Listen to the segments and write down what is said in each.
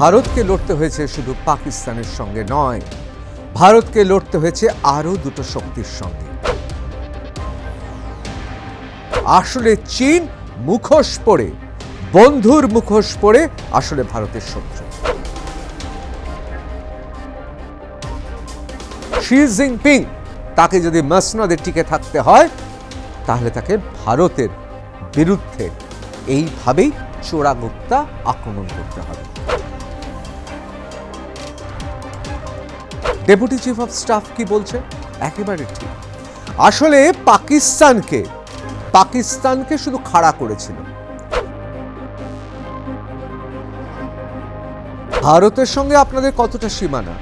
ভারতকে লড়তে হয়েছে শুধু পাকিস্তানের সঙ্গে নয়, ভারতকে লড়তে হয়েছে আরও দুটো শক্তির সঙ্গে। আসলে চীন মুখোশ পরে, বন্ধুর মুখোশ পরে আসলে ভারতের শত্রু। শি জিনপিং তাকে যদি মসনদে টিকে থাকতে হয় তাহলে তাকে ভারতের বিরুদ্ধে এইভাবেই চোরাগুপ্তা আক্রমণ করতে হবে। ডেপুটি চিফ অফ স্টাফ কি বলছে? একেবারে ঠিক। আসলে পাকিস্তানকে শুধু খাড়া করেছিল। ভারতের সঙ্গে আপনাদের কতটা সীমানা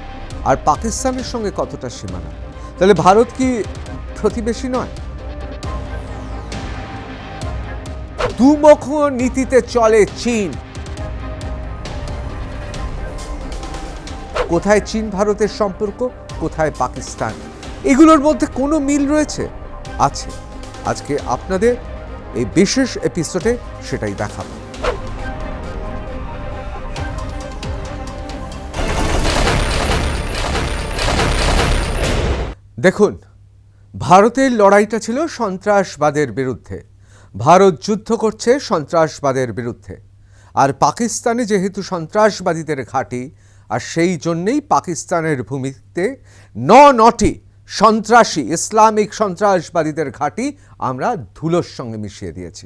আর পাকিস্তানের সঙ্গে কতটা সীমানা? তাহলে ভারত কি প্রতিবেশী নয়? দুমুখ নীতিতে চলে চীন। কোথায় চীন ভারতের সম্পর্ক, কোথায় পাকিস্তান, এগুলোর মধ্যে কোনো মিল রয়েছে? আছে। আজকে আপনাদের এই বিশেষ এপিসোডে সেটাই দেখাবো। দেখুন, ভারতের লড়াইটা ছিল সন্ত্রাসবাদের বিরুদ্ধে। ভারত যুদ্ধ করছে সন্ত্রাসবাদের বিরুদ্ধে, আর পাকিস্তানে যেহেতু সন্ত্রাসবাদীদের ঘাঁটি, আর সেই জন্যেই পাকিস্তানের ভূমিতে নটি সন্ত্রাসী ইসলামিক সন্ত্রাসবাদীদের ঘাঁটি আমরা ধুলোর সঙ্গে মিশিয়ে দিয়েছি।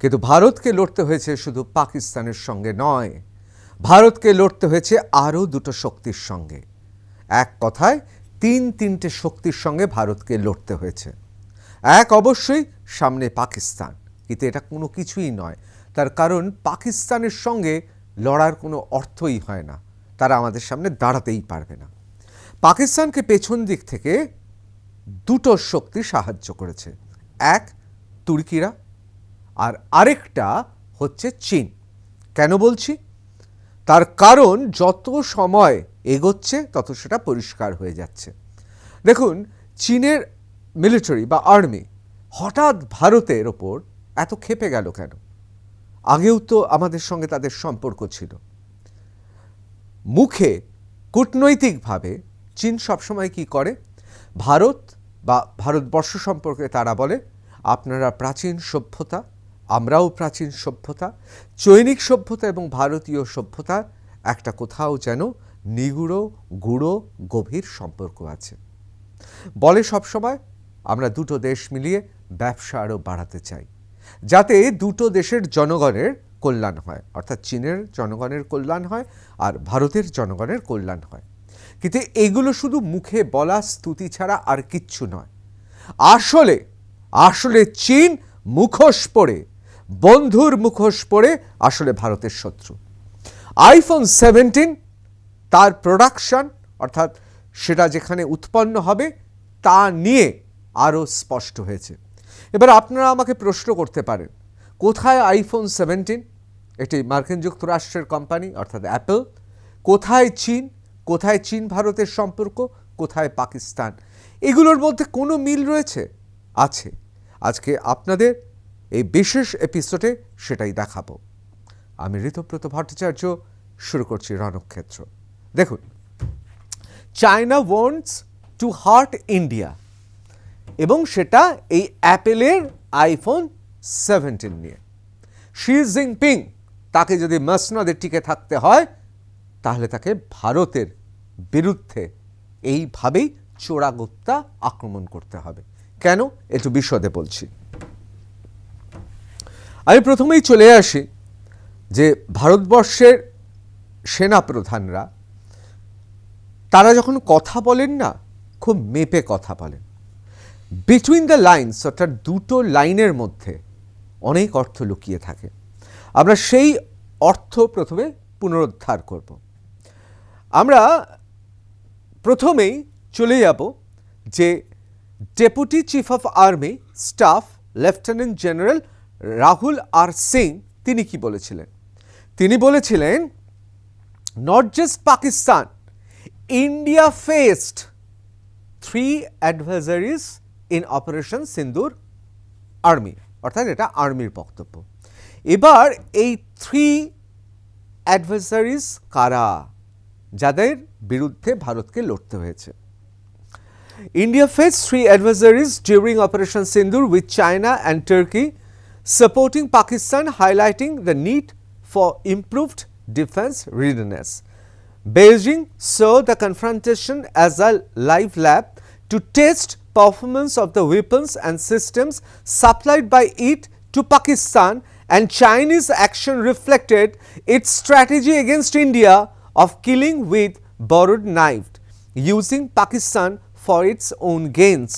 কিন্তু ভারতকে লড়তে হয়েছে শুধু পাকিস্তানের সঙ্গে নয়, ভারতকে লড়তে হয়েছে আরও দুটো শক্তির সঙ্গে। এক কথায় তিনটে শক্তির সঙ্গে ভারতকে লড়তে হয়েছে। এক, অবশ্যই সামনে পাকিস্তান, কিন্তু এটা কোনো কিছুই নয়। তার কারণ পাকিস্তানের সঙ্গে লড়ার কোনো অর্থই হয় না, তারা আমাদের সামনে দাঁড়াতেই পারবে না। পাকিস্তানকে পেছন দিক থেকে দুটো শক্তি সাহায্য করেছে, এক তুর্কিরা আর আরেকটা হচ্ছে চীন। কেন বলছি? তার কারণ যত সময় এগোচ্ছে তত সেটা পরিষ্কার হয়ে যাচ্ছে। দেখুন, চীনের মিলিটারি বা আর্মি হঠাৎ ভারতের ওপর এত ক্ষেপে গেল কেন? আগেও তো আমাদের সঙ্গে তাদের সম্পর্ক ছিল। মুখে কূটনৈতিকভাবে চীন সবসময় কি করে? ভারত বা ভারতবর্ষ সম্পর্কে তারা বলে, আপনারা প্রাচীন সভ্যতা, আমরাও প্রাচীন সভ্যতা। চৈনিক সভ্যতা এবং ভারতীয় সভ্যতা একটা কোথাও যেন নিগুড়ো গুঁড়ো গভীর সম্পর্ক আছে। বলে সবসময় আমরা দুটো দেশ মিলিয়ে ব্যবসা আরও বাড়াতে চাই, যাতে দুটো দেশের জনগণের কল্যাণ হয়, অর্থাৎ চীনের জনগণের কল্যাণ হয় আর ভারতের জনগণের কল্যাণ হয়। কিন্তু এগুলো শুধু মুখে বলা স্তুতি ছাড়া আর কিচ্ছু নয়। আসলে চীন মুখোশ পরে, বন্ধুর মুখোশ পরে আসলে ভারতের শত্রু। আইফোন 17 তার প্রোডাকশন, অর্থাৎ সেটা যেখানে উৎপন্ন হবে তা নিয়ে আরও স্পষ্ট হয়েছে। এবার আপনারা আমাকে প্রশ্ন করতে পারেন, কোথায় আইফোন 17? এটি মার্কিন যুক্তরাষ্ট্রের কোম্পানি, অর্থাৎ অ্যাপল। কোথায় চীন ভারতের সম্পর্ক, কোথায় পাকিস্তান? এগুলোর মধ্যে কোনো মিল রয়েছে? আছে। আজকে আপনাদের এই বিশেষ এপিসোডে সেটাই দেখাবো। আমি ঋতব্রত ভট্টাচার্য, শুরু করছি রণক্ষেত্র। দেখুন, China wants to heart India, এবং সেটা এই অ্যাপেলের আইফোন 17 নিয়ে। শি জিনপিং তাকে যদি মসনদে টিকে থাকতে হয় তাহলে তাকে ভারতের বিরুদ্ধে এইভাবেই চোরাগুপ্তা আক্রমণ করতে হবে। কেন? একটু বিশদে বলছি। আমি প্রথমেই চলে আসি যে ভারতবর্ষের সেনাপ্রধানরা তারা যখন কথা বলেন না, খুব মেপে কথা বলেন। বিটুইন দ্য লাইনস, অর্থাৎ দুটো লাইনের মধ্যে অনেক অর্থ লুকিয়ে থাকে। আমরা সেই অর্থ প্রথমে পুনরুদ্ধার করব। আমরা প্রথমেই চলে যাব যে deputy chief of army staff lieutenant general Rahul R Singh তিনি কি বলেছিলেন? তিনি বলেছিলেন, not just Pakistan, India faced 3 adversaries in operation Sindoor army, অর্থাৎ এটা আর্মির বক্তব্য। এবার এই 3 অ্যাডভার্সারিজ কারা, যাদের বিরুদ্ধে ভারতকে লড়তে হয়েছে? India faced 3 adversaries during Operation Sindoor, with China and Turkey supporting Pakistan, highlighting the need for improved defense readiness. Beijing saw the confrontation as a live lab to test performance of the weapons and systems supplied by it to Pakistan, and Chinese action reflected its strategy against India of killing with borrowed knife, using Pakistan for its own gains,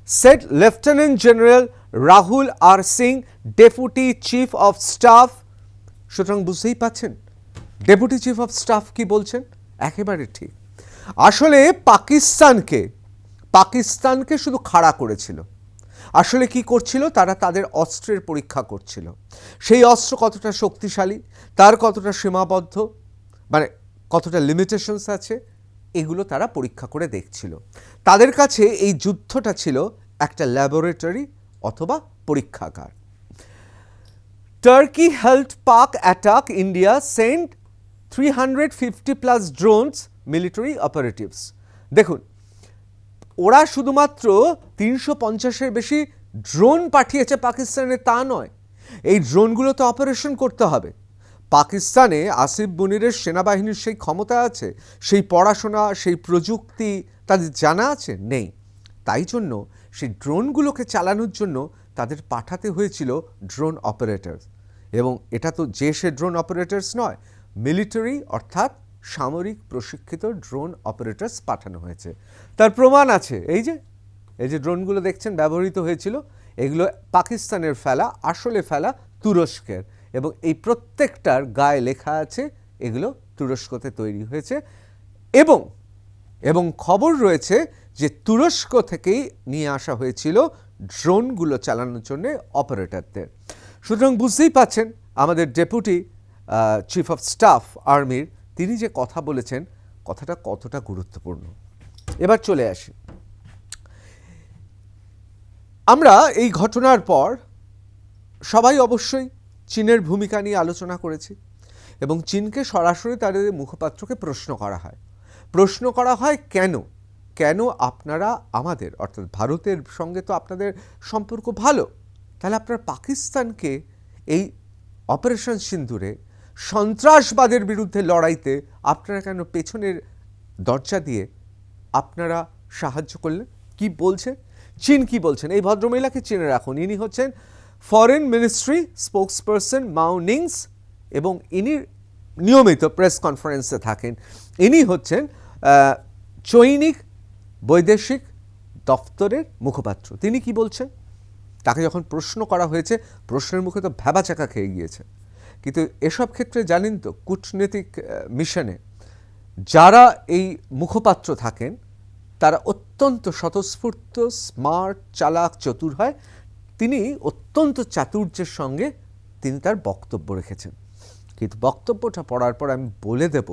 said Lieutenant General Rahul R. Singh, Deputy Chief of Staff. সুতরাং বুঝতেই পাচ্ছেন deputy chief of staff কি বলছেন, একেবারে ঠিক। আসলে পাকিস্তানকে শুধু খাড়া করেছিল। আসলে কি করছিল, তারা তাদের অস্ত্রের পরীক্ষা করছিল। সেই অস্ত্র কতটা শক্তিশালী, তার কতটা সীমাবদ্ধ, মানে কতটা লিমিটেশনস আছে, এগুলো তারা পরীক্ষা করে দেখছিল। তাদের কাছে এই যুদ্ধটা ছিল একটা ল্যাবরেটরি অথবা পরীক্ষাগার। Turkey helped Pak attack India, sent 350 plus drones, military operatives. দেখুন, ওরা শুধুমাত্র 350-এর বেশি ড্রোন পাঠিয়েছে পাকিস্তানে তা নয়, এই ড্রোনগুলো তো অপারেশন করতে হবে। পাকিস্তানে আসিফ মুনিরের সেনাবাহিনীর সেই ক্ষমতা আছে, সেই পড়াশোনা, সেই প্রযুক্তি তাদের জানা আছে? নেই। তাই জন্য সেই ড্রোনগুলোকে চালানোর জন্য তাদের পাঠাতে হয়েছিল ড্রোন অপারেটরস। এবং এটা তো যে সে ড্রোন অপারেটরস নয়, মিলিটারি অর্থাৎ সামরিক প্রশিক্ষিত ড্রোন অপারেটরস পাঠানো হয়েছে। তার প্রমাণ আছে, এই যে ড্রোনগুলো দেখছেন ব্যবহৃত হয়েছিল, এগুলো পাকিস্তানের ফেলা, আসলে ফেলা তুরস্কের, এবং এই প্রত্যেকটার গায়ে লেখা আছে এগুলো তুরস্কতে তৈরি হয়েছে। এবং খবর রয়েছে যে তুরস্ক থেকেই নিয়ে আসা হয়েছিল ড্রোনগুলো চালানোর জন্য অপারেটরদের। সুতরাং বুঝতেই পাচ্ছেন আমাদের ডেপুটি চিফ অফ স্টাফ আর্মির তিনি যে কথা বলেছেন, কথাটা কতটা গুরুত্বপূর্ণ। এবার চলে আসি, আমরা এই ঘটনার পর সবাই অবশ্যই চীনের ভূমিকা নিয়ে আলোচনা করেছি, এবং চীনকে সরাসরি তাদের মুখপাত্রকে প্রশ্ন করা হয় কেন আপনারা আমাদের অর্থাৎ ভারতের সঙ্গে তো আপনাদের সম্পর্ক ভালো, তাহলে আপনারা পাকিস্তানকে এই অপারেশন সিন্দুরে সন্ত্রাসবাদের বিরুদ্ধে লড়াইতে আপনারা কেন পেছনের দরজা দিয়ে আপনারা সাহায্য করলেন? কি বলছে চীন, কি বলছেন? এই ভদ্রমহিলাকে চিনে রাখুন, ইনি হচ্ছেন ফরেন মিনিস্ট্রি স্পোকসপারসন মাও নিংস, এবং ইনি নিয়মিত প্রেস কনফারেন্সে থাকেন। ইনি হচ্ছেন চৈনিক বৈদেশিক দপ্তরের মুখপাত্র। তিনি কি বলছেন? তাকে যখন প্রশ্ন করা হয়েছে, প্রশ্নের মুখে তো ভ্যাবাচাকা খেয়ে গিয়েছে। কিন্তু এসব ক্ষেত্রে জানেন তো, কূটনৈতিক মিশনে যারা এই মুখপাত্র থাকেন তারা অত্যন্ত স্বতঃস্ফূর্ত, স্মার্ট, চালাক, চতুর হয়। তিনি অত্যন্ত চাতুর্যের সঙ্গে তিনি তার বক্তব্য রেখেছেন। কিন্তু বক্তব্যটা পড়ার পর আমি বলে দেব,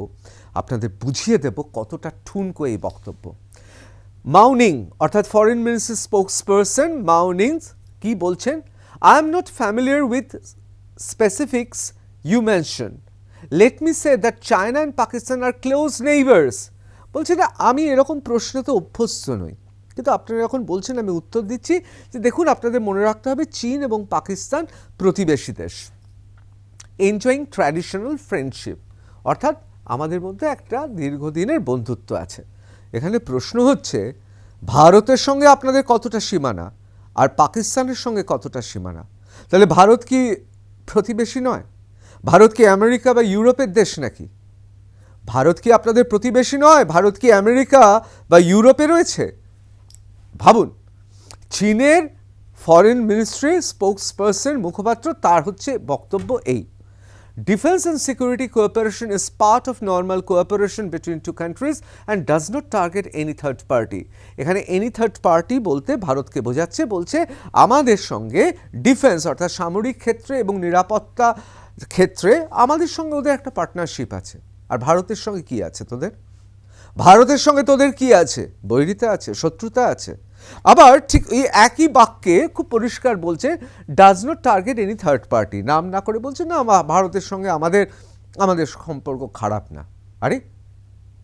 আপনাদের বুঝিয়ে দেব কতটা ঠুনকো এই বক্তব্য। মাও নিং অর্থাৎ foreign ministry spokesperson Mao Ning কি বলছেন? I am not familiar with specifics you mention, let me say that China and Pakistan are close neighbours. বলছে না, আমি এরকম প্রশ্নে তো অভ্যস্ত নই, কিন্তু আপনারা যখন বলছেন আমি উত্তর দিচ্ছি যে দেখুন, আপনাদের মনে রাখতে হবে চীন এবং পাকিস্তান প্রতিবেশী দেশ, এনজয়িং ট্র্যাডিশনাল ফ্রেন্ডশিপ, অর্থাৎ আমাদের মধ্যে একটা দীর্ঘদিনের বন্ধুত্ব আছে। এখানে প্রশ্ন হচ্ছে ভারতের সঙ্গে আপনাদের কতটা সীমানা আর পাকিস্তানের সঙ্গে কতটা সীমানা? তাহলে ভারত কি প্রতিবেশী নয়? ভারত কি আমেরিকা বা ইউরোপের দেশ নাকি? ভারত কি আপনাদের প্রতিবেশী নয়? ভারত কি আমেরিকা বা ইউরোপে রয়েছে? ভাবুন, চীনের ফরেন মিনিস্ট্রি স্পোকসপারসন মুখপাত্র, তার হচ্ছে বক্তব্য এই, defence and security cooperation is part of normal cooperation between two countries and does not target any third party. এখানে এনি থার্ড পার্টি বলতে ভারতকে বোঝাচ্ছে, বলছে আমাদের সঙ্গে ডিফেন্স অর্থাৎ সামরিক ক্ষেত্রে এবং নিরাপত্তা ক্ষেত্রে আমাদের সঙ্গে ওদের একটা পার্টনারশিপ আছে। আর ভারতের সঙ্গে কি আছে তোদের? ভারতের সঙ্গে তোদের কি আছে? বৈরিতা আছে, শত্রুতা আছে। আবার ঠিক এই একই বাক্যে খুব পরিষ্কার বলছে does not target any third party, নাম না করে বলছে না ভারতের সঙ্গে আমাদের আমাদের সম্পর্ক খারাপ না। আরে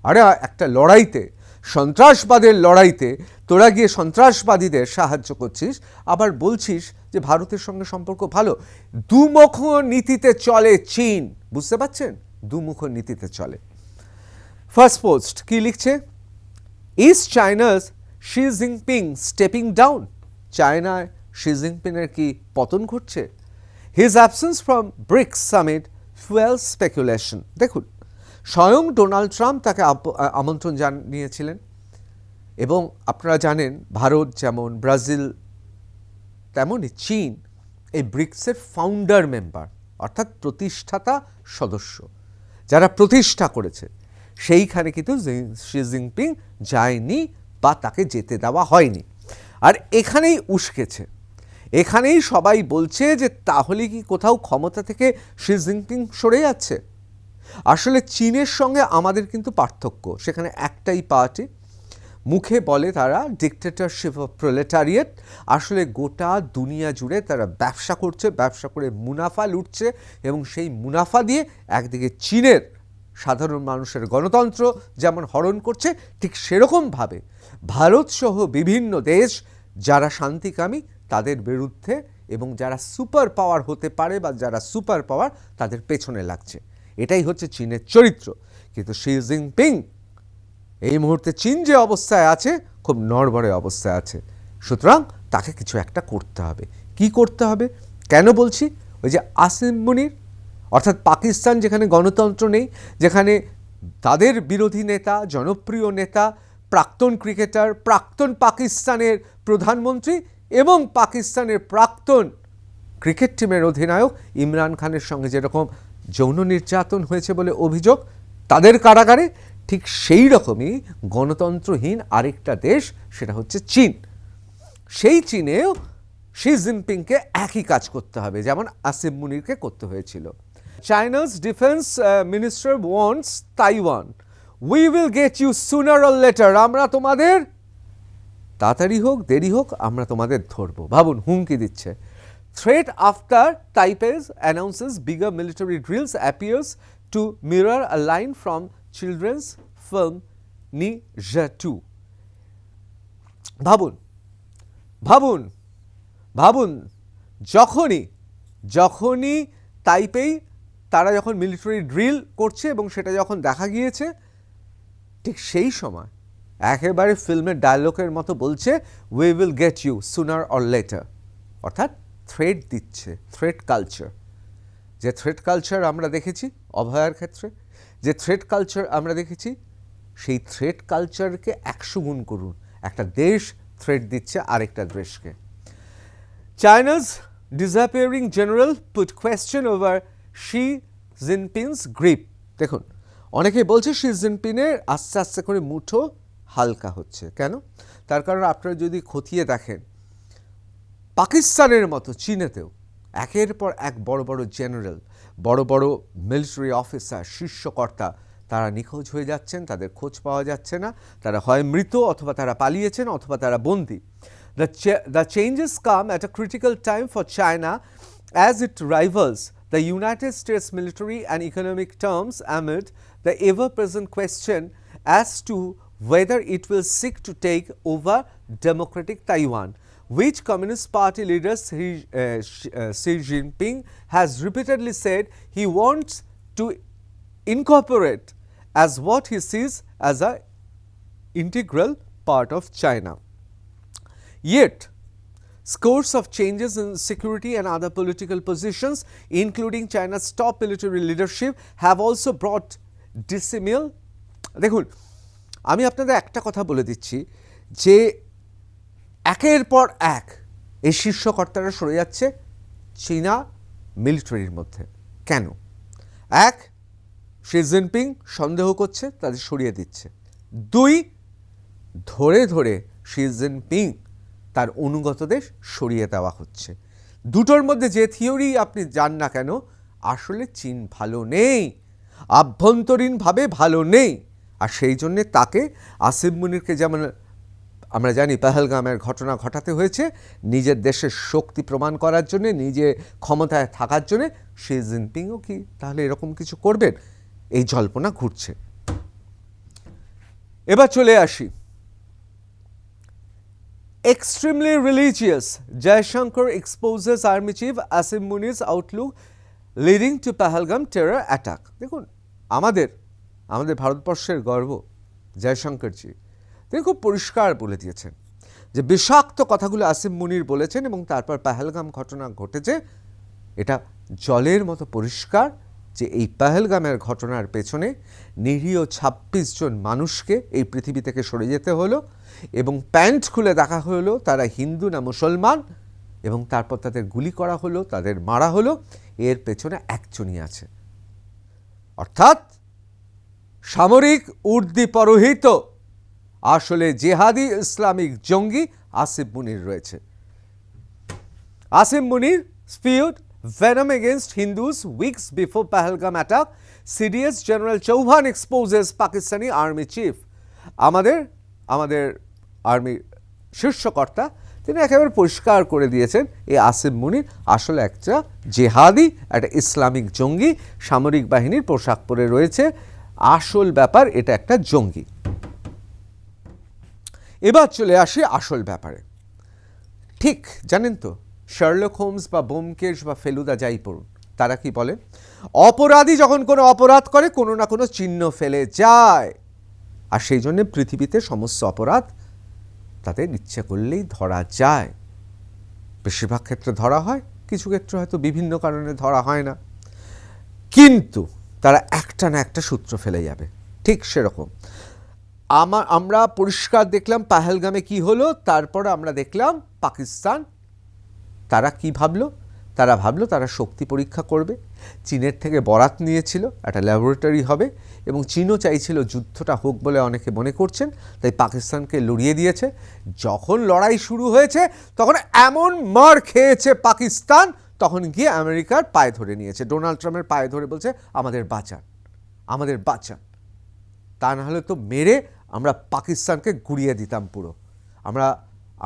আরে একটা লড়াইতে, সন্ত্রাসবাদের লড়াইতে তোরা গিয়ে সন্ত্রাসবাদীদের সাহায্য করছিস, আবার বলছিস যে ভারতের সঙ্গে সম্পর্ক ভালো। দুমুখ নীতিতে চলে চীন, বুঝতে পারছেন? দুমুখ নীতিতে চলে। ফার্স্ট পোস্ট কি লিখছে? Is China's Xi Jinping stepping down? চায়নায় শি জিনপিংয়ের কি পতন ঘটছে? His absence from BRICS summit fuel speculation. দেখুন, স্বয়ং ডোনাল্ড ট্রাম্প তাকে আমন্ত্রণ জানিয়েছিলেন, এবং আপনারা জানেন ভারত যেমন, ব্রাজিল তেমনই চীন এই ব্রিক্সের ফাউন্ডার মেম্বার, অর্থাৎ প্রতিষ্ঠাতা সদস্য, যারা প্রতিষ্ঠা করেছে। সেইখানে কিন্তু শি জিনপিং যায়নি বা তাকে যেতে দেওয়া হয়নি। আর এখানেই উস্কেছে, এখানেই সবাই বলছে যে তাহলে কি কোথাও ক্ষমতা থেকে শি জিনপিং সরে যাচ্ছে? আসলে চীনের সঙ্গে আমাদের কিন্তু পার্থক্য, সেখানে একটাই পার্টি, মুখে বলে তারা ডিক্টেটরশিপ অফ প্রোলেটারিয়েট। আসলে গোটা দুনিয়া জুড়ে তারা ব্যবসা করছে, ব্যবসা করে মুনাফা লুটছে, এবং সেই মুনাফা দিয়ে একদিকে চীনের সাধারণ মানুষের গণতন্ত্র যেমন হরণ করছে, ঠিক সেরকমভাবে ভারতসহ বিভিন্ন দেশ যারা শান্তিকামী তাদের বিরুদ্ধে, এবং যারা সুপার পাওয়ার হতে পারে বা যারা সুপার পাওয়ার তাদের পেছনে লাগছে। এটাই হচ্ছে চীনের চরিত্র। কিন্তু শি জিনপিং এই মুহূর্তে চীন যে অবস্থায় আছে, খুব নড়বড়ে অবস্থায় আছে। সুতরাং তাকে কিছু একটা করতে হবে। কি করতে হবে কেন বলছি? ওই যে আসিম মুনির, অর্থাৎ পাকিস্তান যেখানে গণতন্ত্র নেই, যেখানে তাদের বিরোধী নেতা, জনপ্রিয় নেতা, প্রাক্তন ক্রিকেটার, প্রাক্তন পাকিস্তানের প্রধানমন্ত্রী এবং পাকিস্তানের প্রাক্তন ক্রিকেট টিমের অধিনায়ক ইমরান খানের সঙ্গে যেরকম যৌন নির্যাতন হয়েছে বলে অভিযোগ তাদের কারাগারে, ঠিক সেই রকমই গণতন্ত্রহীন আরেকটা দেশ, সেটা হচ্ছে চীন। সেই চীনেও শি জিনপিংকে একই কাজ করতে হবে যেমন আসিম মুনিরকে করতে হয়েছিল। China's defence minister wants Taiwan, we will get you sooner or later. আমরা তোমাদের, তাড়াতাড়ি হোক দেরি হোক, আমরা তোমাদের ধরবো। ভাবুন, হুমকি দিচ্ছে। Threat after Taipei announces bigger military drills appears to mirror a line from children's film Ninja 2. ভাবুন ভাবুন ভাবুন, যখনই তাইপেই তারা যখন মিলিটারি ড্রিল করছে এবং সেটা যখন দেখা গিয়েছে, ঠিক সেই সময় একেবারে ফিল্মের ডায়লগের মতো বলছে, we will get you sooner or later. অর্থাৎ থ্রেট দিচ্ছে, থ্রেট কালচার। যে থ্রেট কালচার আমরা দেখেছি অভয়ার ক্ষেত্রে, যে থ্রেট কালচার আমরা দেখেছি, সেই থ্রেট কালচারকে 100 গুণ করুন। একটা দেশ থ্রেট দিচ্ছে আরেকটা দেশকে। China's disappearing general put question over Xi Jinping's grip। দেখুন, অনেকে বলছে শি জিনপিংয়ের আস্তে আস্তে করে মুঠো হালকা হচ্ছে। কেন? তার কারণ আপনারা যদি খতিয়ে দেখেন, পাকিস্তানের মতো চীনেতেও একের পর এক বড় বড় জেনারেল, বড় বড় মিলিটারি অফিসার, শীর্ষকর্তা তারা নিখোঁজ হয়ে যাচ্ছেন, তাদের খোঁজ পাওয়া যাচ্ছে না। তারা হয় মৃত, অথবা তারা পালিয়েছেন, অথবা তারা বন্দী। The changes come at a critical time for China as it rivals the United States military and economic terms amid the ever-present question as to whether it will seek to take over democratic Taiwan, which Communist Party leader Xi Jinping has repeatedly said he wants to incorporate as what he sees as an integral part of China. Yet, scores of changes in security and other political positions, including China's top military leadership, have also brought dismal. দেখুন, আমি আপনাদের একটা কথা বলে দিচ্ছি যে একের পর এক এই শীর্ষকর্তারা সরে যাচ্ছে চীনা মিলিটারির মধ্যে। কেন? এক, শি জিনপিং সন্দেহ করছে, তাদের সরিয়ে দিচ্ছে। দুই, ধরে ধরে শি জিনপিং তার অনুগতদের সরিয়ে দেওয়া হচ্ছে। দুটোর মধ্যে যে থিওরি আপনি যান না কেন, আসলে চীন ভালো নেই, আভ্যন্তরীণভাবে ভালো নেই। আর সেই জন্যে তাকে আসিম মুনিরকে যেমন আমরা জানি পেহেলগামের ঘটনা ঘটাতে হয়েছে নিজের দেশের শক্তি প্রমাণ করার জন্য, নিজে ক্ষমতায় থাকার জন্য। শি জিনপিংও কি তাহলে এরকম কিছু করবেন? এই জল্পনা ঘুরছে। এবার চলে আসি, extremely religious, Jaishankar exposes Army Chief Asim Muni's outlook leading to Pahalgam terror attack. দেখুন, আমাদের ভারতবর্ষের গর্ব জয়শঙ্করজি, তিনি খুব পরিষ্কার বলে দিয়েছেন যে বিষাক্ত কথাগুলো আসিম মুনির বলেছেন এবং তারপর পেহেলগাম ঘটনা ঘটেছে। এটা জলের মতো পরিষ্কার যে এই পেহেলগামের ঘটনার পেছনে নিরীহ ২৬ জন মানুষকে এই পৃথিবী থেকে সরে যেতে হলো এবং প্যান্ট খুলে দেখা হলো তারা হিন্দু না মুসলমান, এবং তারপর তাদের গুলি করা হলো, তাদের মারা হলো। এর পেছনে একজনই আছে, অর্থাৎ সামরিক উর্দি পরোহিত আসলে জেহাদি ইসলামিক জঙ্গি আসিম মুনির রয়েছে। আসিম মুনির spewed venom against Hindus weeks before Pahalgam attack. CDS General Chauhan exposes Pakistani army chief. আমাদের আর্মির শীর্ষকর্তা তিনি একেবারে পরিষ্কার করে দিয়েছেন এই আসিম মুনির আসলে একটা জেহাদি, একটা ইসলামিক জঙ্গি, সামরিক বাহিনীর পোশাক পরে রয়েছে। আসল ব্যাপার এটা একটা জঙ্গি। এবার চলে আসি আসল ব্যাপারে। ঠিক জানেন তো, শার্লক হোমস বা ব্যোমকেশ বা ফেলুদা যাই পড়ুন, তারা কি বলে? অপরাধী যখন কোনো অপরাধ করে কোনো না কোনো চিহ্ন ফেলে যায়, আর সেই জন্য পৃথিবীতে সমস্ত অপরাধ তাদের ইচ্ছে করলেই ধরা যায়। বেশিরভাগ ক্ষেত্রে ধরা হয়, কিছু ক্ষেত্রে হয়তো বিভিন্ন কারণে ধরা হয় না, কিন্তু তারা একটা না একটা সূত্র ফেলে যাবে। ঠিক সেরকম আমরা পরিষ্কার দেখলাম পেহেলগামে কি হলো, তারপরে আমরা দেখলাম পাকিস্তান তারা কি ভাবলো। তারা ভাবলো তারা শক্তি পরীক্ষা করবে, চীনের থেকে বরাত নিয়েছিল, একটা ল্যাবরেটরি হবে, এবং চীনও চাইছিল যুদ্ধটা হোক বলে অনেকে মনে করছেন, তাই পাকিস্তানকে লড়িয়ে দিয়েছে। যখন লড়াই শুরু হয়েছে তখন এমন মার খেয়েছে পাকিস্তান, তখন গিয়ে আমেরিকার পায়ে ধরে নিয়েছে, ডোনাল্ড ট্রাম্পের পায়ে ধরে বলছে আমাদের বাঁচান, আমাদের বাঁচান, তা না হলে তো মেরে আমরা পাকিস্তানকে গুড়িয়ে দিতাম পুরো।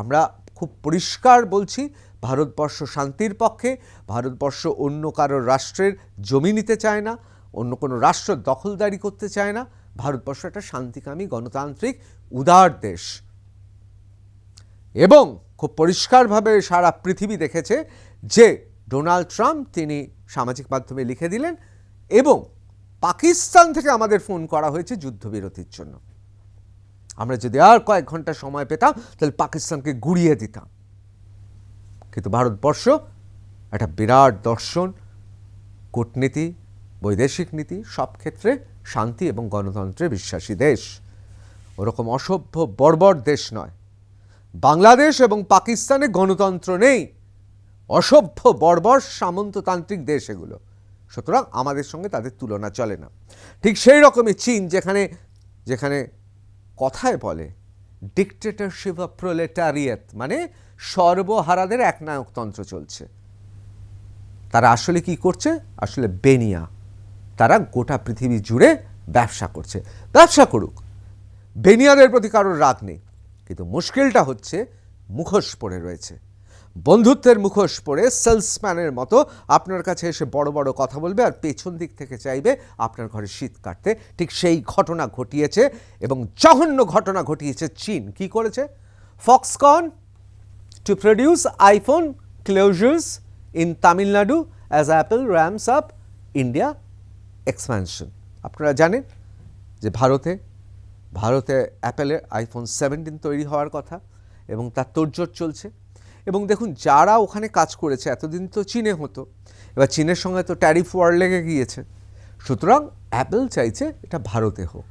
আমরা খুব পরিষ্কার বলছি, ভারতবর্ষ শান্তির পক্ষে, ভারতবর্ষ অন্য কারো রাষ্ট্রের জমি নিতে চায় না, অন্য কোনো রাষ্ট্র দখলদারি করতে চায় না। ভারতবর্ষ একটা শান্তিকামী গণতান্ত্রিক উদার দেশ, এবং খুব পরিষ্কারভাবে সারা পৃথিবী দেখেছে যে ডোনাল্ড ট্রাম্প তিনি সামাজিক মাধ্যমে লিখে দিলেন এবং পাকিস্তান থেকে আমাদের ফোন করা হয়েছে যুদ্ধবিরতির জন্য। আমরা যদি আর কয়েক ঘন্টা সময় পেতাম তাহলে পাকিস্তানকে গুড়িয়ে দিতাম। কিন্তু ভারতবর্ষ একটা বিরাট দর্শন, কূটনীতি, বৈদেশিক নীতি, সব ক্ষেত্রে শান্তি এবং গণতন্ত্রে বিশ্বাসী দেশ, ওরকম অসভ্য বর্বর দেশ নয়। বাংলাদেশ এবং পাকিস্তানে গণতন্ত্র নেই, অসভ্য বর্বর সামন্ততান্ত্রিক দেশ এগুলো, সুতরাং আমাদের সঙ্গে তাদের তুলনা চলে না। ঠিক সেই রকমই চীন, যেখানে কথায় বলে ডিকটেটরশিপ অফ প্রোলেটারিয়েট, মানে সর্বহারাদের একনায়কতন্ত্র চলছে। তারা আসলে কি করছে? আসলে বেনিয়া, তারা গোটা পৃথিবী জুড়ে ব্যবসা করছে। ব্যবসা করুক, বেনিয়াদের প্রতি কারোর রাগ নেই, কিন্তু মুশকিলটা হচ্ছে মুখোশ পরে রয়েছে, বন্ধুত্বের মুখোশ পরে সেলসম্যানের মতো আপনার কাছে এসে বড় বড় কথা বলবে আর পেছন দিক থেকে চাইবে আপনার ঘরে শীত কাটতে। ঠিক সেই ঘটনা ঘটিয়েছে, এবং জঘন্য ঘটনা ঘটিয়েছে চীন। কি করেছে? Foxconn to produce iPhone closers in Tamil Nadu as Apple ramps up India expansion. আপনারা জানেন যে ভারতে অ্যাপেলের আইফোন 17 তৈরি হওয়ার কথা এবং তার তোড়জোড় চলছে। এবং দেখুন, যারা ওখানে কাজ করেছে, এতদিন তো চীনে হতো, এবার চীনের সঙ্গে তো ট্যারিফ ওয়ার লেগে গিয়েছে, সুতরাং অ্যাপেল চাইছে এটা ভারতে হোক,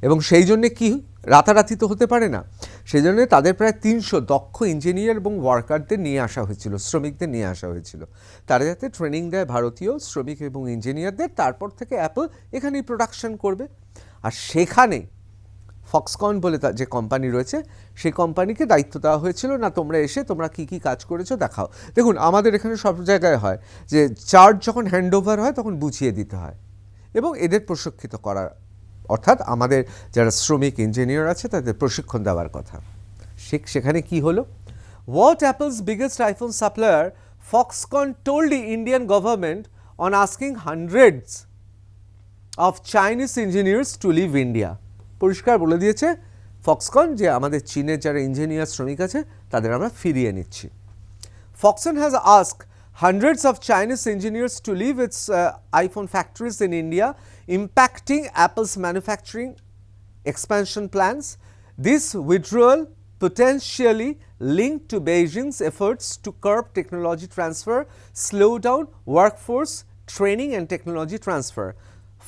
এবং সেই জন্যে কি রাতারাতি তো হতে পারে না, সেই জন্যে তাদের প্রায় 300 দক্ষ ইঞ্জিনিয়ার এবং ওয়ার্কারদের নিয়ে আসা হয়েছিল, শ্রমিকদের নিয়ে আসা হয়েছিল, তারা যাতে ট্রেনিং দেয় ভারতীয় শ্রমিক এবং ইঞ্জিনিয়ারদের, তারপর থেকে অ্যাপল এখানেই প্রোডাকশন করবে। আর সেখানে ফক্সকন বলে যে কোম্পানি রয়েছে, সেই কোম্পানিকে দায়িত্ব দেওয়া হয়েছিল, না তোমরা এসে তোমরা কি কি কাজ করেছো দেখাও। দেখুন, আমাদের এখানে সব জায়গায় হয় যে চার্জ যখন হ্যান্ডওভার হয় তখন বুঝিয়ে দিতে হয়, এবং এদের প্রশিক্ষিত করার, অর্থাৎ আমাদের যারা শ্রমিক ইঞ্জিনিয়ার আছে তাদের প্রশিক্ষণ দেওয়ার কথা। সেখানে কি হলো? What Apple's biggest iPhone supplier Foxconn told the Indian government on asking hundreds of Chinese engineers to leave India. পরিষ্কার বলে দিয়েছে ফক্সকন যে আমাদের চীনের যারা ইঞ্জিনিয়ার শ্রমিক আছে তাদের আমরা ফিরিয়ে নিচ্ছি। Foxconn has asked hundreds of Chinese engineers to leave its iPhone factories in India, impacting Apple's manufacturing expansion plans. This withdrawal potentially linked to Beijing's efforts to curb technology transfer, slow down workforce training and technology transfer.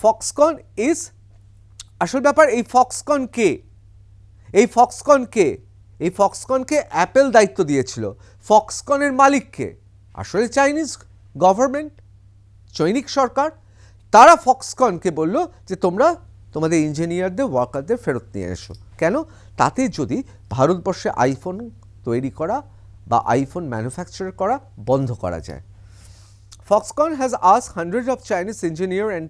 Foxconn is আসল ব্যাপার, এই ফক্সকনকে Apple দায়িত্ব দিয়েছিল। ফক্সকনের মালিককে আসলে Chinese government, চৈনিক সরকার, তারা ফক্সকনকে বলল যে তোমরা তোমাদের ইঞ্জিনিয়ারদের ওয়ার্কারদের ফেরত নিয়ে এসো। কেন? তাতে যদি ভারতবর্ষে আইফোন তৈরি করা বা আইফোন ম্যানুফ্যাকচার করা বন্ধ করা যায়। Foxconn has asked hundreds of Chinese engineers and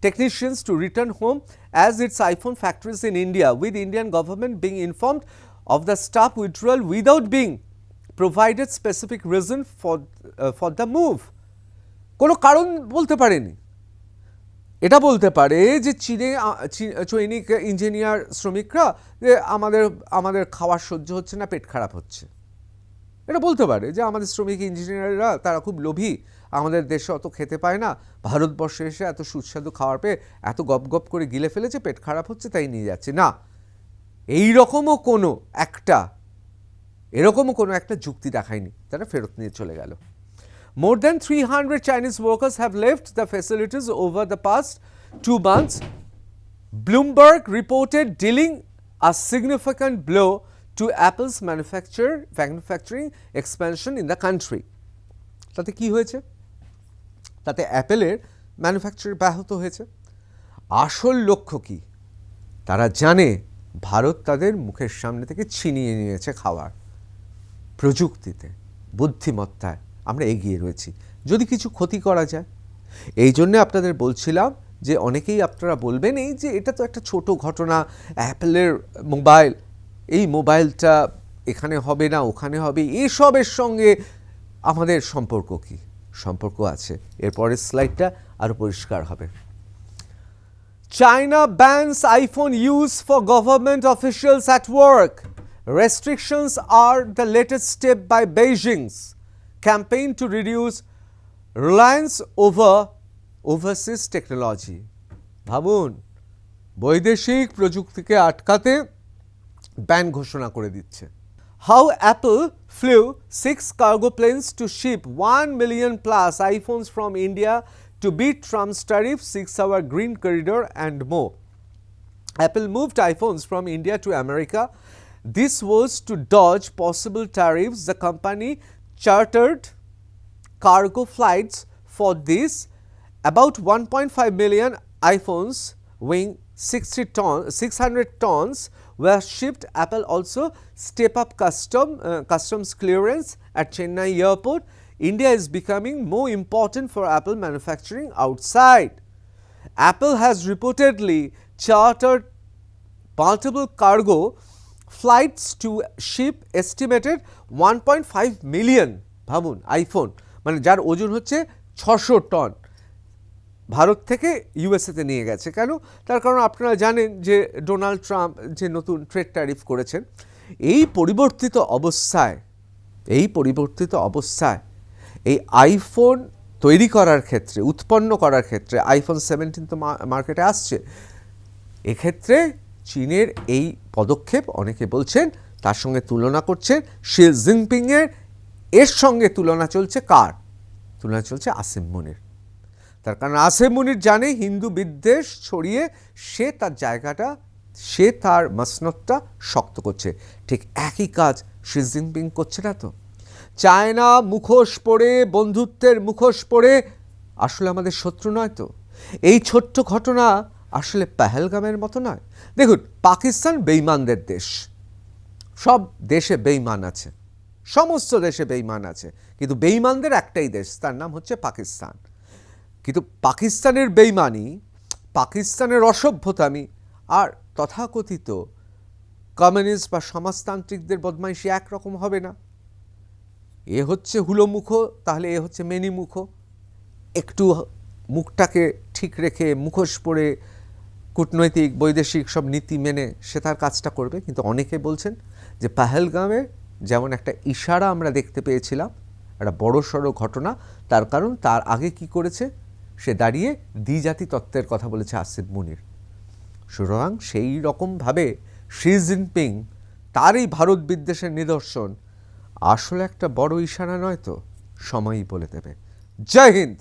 technicians to return home as its iPhone factories in India, with Indian government being informed of the staff withdrawal without being provided specific reason for the move. কোনো কারণ বলতে পারেনি। এটা বলতে পারে যে চৈনিক engineer শ্রমিকরা যে আমাদের খাওয়া সহ্য হচ্ছে না, পেট খারাপ হচ্ছে। এটা বলতে পারে যে আমাদের শ্রমিক ইঞ্জিনিয়াররা তারা খুব লোভী, আমাদের দেশে অত খেতে পায় না, ভারতবর্ষে এসে এত সুস্বাদু খাওয়ার পেয়ে এত গপ গপ করে গিলে ফেলেছে, পেট খারাপ হচ্ছে তাই নিয়ে যাচ্ছে। না, এরকমও কোনো একটা যুক্তি দেখায়নি, তারা ফেরত নিয়ে চলে গেল। More than 300 Chinese workers have left the facilities over the past 2 months. Bloomberg reported dealing a significant blow to Apple's manufacturing expansion in the country. তাতে কি হয়েছে? তাতে অ্যাপেলের ম্যানুফ্যাকচার ব্যাহত হয়েছে। আসল লক্ষ্য কি? তারা জানে ভারত তাদের মুখের সামনে থেকে ছিনিয়ে নিয়েছে খাওয়ার। প্রযুক্তিতে, বুদ্ধিমত্তায় আমরা এগিয়ে রয়েছি, যদি কিছু ক্ষতি করা যায়। এই জন্যে আপনাদের বলছিলাম যে অনেকেই আপনারা বলবেন এই যে এটা তো একটা ছোট ঘটনা, অ্যাপেলের মোবাইল, এই মোবাইলটা এখানে হবে না ওখানে হবে, এসবের সঙ্গে আমাদের সম্পর্ক কি? সম্পর্ক আছে। এরপরের স্লাইডটা আরও পরিষ্কার হবে। China bans iPhone use for government officials at work. Restrictions are the latest step by Beijing's campaign to reduce reliance over overseas technology. ভাবুন, বৈদেশিক প্রযুক্তিকে আটকাতে ব্যান ঘোষণা করে দিচ্ছে। How Apple flew 6 cargo planes to ship 1 million plus iPhones from India to beat Trump's tariff, 6-hour green corridor and more. Apple moved iPhones from India to America. This was to dodge possible tariffs. The company chartered cargo flights for this. About 1.5 million iPhones weighing 600 tons were shipped. Apple also step up customs clearance at Chennai airport. India is becoming more important for Apple manufacturing outside. Apple has reportedly chartered multiple cargo flights to ship estimated 1.5 million ভাবুন iPhone, মানে যার ওজন হচ্ছে 600 ton, Bharat থেকে ইউএসএতে নিয়ে গেছে। কেন? তার কারণ আপনারা জানেন যে ডোনাল্ড ট্রাম্প যে নতুন ট্রেড ট্যারিফ করেছেন। এই পরিবর্তিত অবস্থায় এই আইফোন তৈরি করার ক্ষেত্রে, উৎপন্ন করার ক্ষেত্রে, আইফোন 17 তো মার্কেটে আসছে, এক্ষেত্রে চীনের এই পদক্ষেপ অনেকে বলছেন, তার সঙ্গে তুলনা করছেন শি জিনপিংয়ের, এর সঙ্গে তুলনা চলছে কার? তুলনা চলছে আসিম মুনির। তার কারণ আসিম মুনির জানে হিন্দু বিদ্বেষ ছড়িয়ে সে তার মসনদটা শক্ত করছে। ঠিক একই কাজ শি জিনপিং করছে না তো? চায়না মুখোশ পরে, বন্ধুত্বের মুখোশ পরে আসলে আমাদের শত্রু নয় তো? এই ছোট্ট ঘটনা আসলে পেহেলগামের মতো নয়। দেখুন, পাকিস্তান বেঈমানদের দেশ, সব দেশে বেঈমান আছে, সমস্ত দেশে বেঈমান আছে, কিন্তু বেঈমানদের একটাই দেশ, তার নাম হচ্ছে পাকিস্তান। কিন্তু পাকিস্তানের বেঈমানি, পাকিস্তানের অসভ্যতামি আর তথাকথিত কমিউনিস্ট বা সমাজতান্ত্রিকদের বদমাইশি একরকম হবে না। এ হচ্ছে হুলোমুখো, তাহলে এ হচ্ছে মেনিমুখো। একটু মুখটাকে ঠিক রেখে মুখোশ পরে কূটনৈতিক বৈদেশিক সব নীতি মেনে সে তার কাজটা করবে। কিন্তু অনেকে বলছেন যে পাহেলগামে যেমন একটা ইশারা আমরা দেখতে পেয়েছিলাম, একটা বড়সড় ঘটনা, তার কারণ তার আগে কি করেছে, সে দাঁড়িয়ে দ্বিজাতি তত্ত্বের কথা বলেছে আসিফ মুনির। সুতরাং সেই রকমভাবে শি জিনপিং তার এই ভারত বিদ্বেষের নিদর্শন আসলে একটা বড় ইশারা নয় তো, সময়ই বলে দেবে। জয় হিন্দ।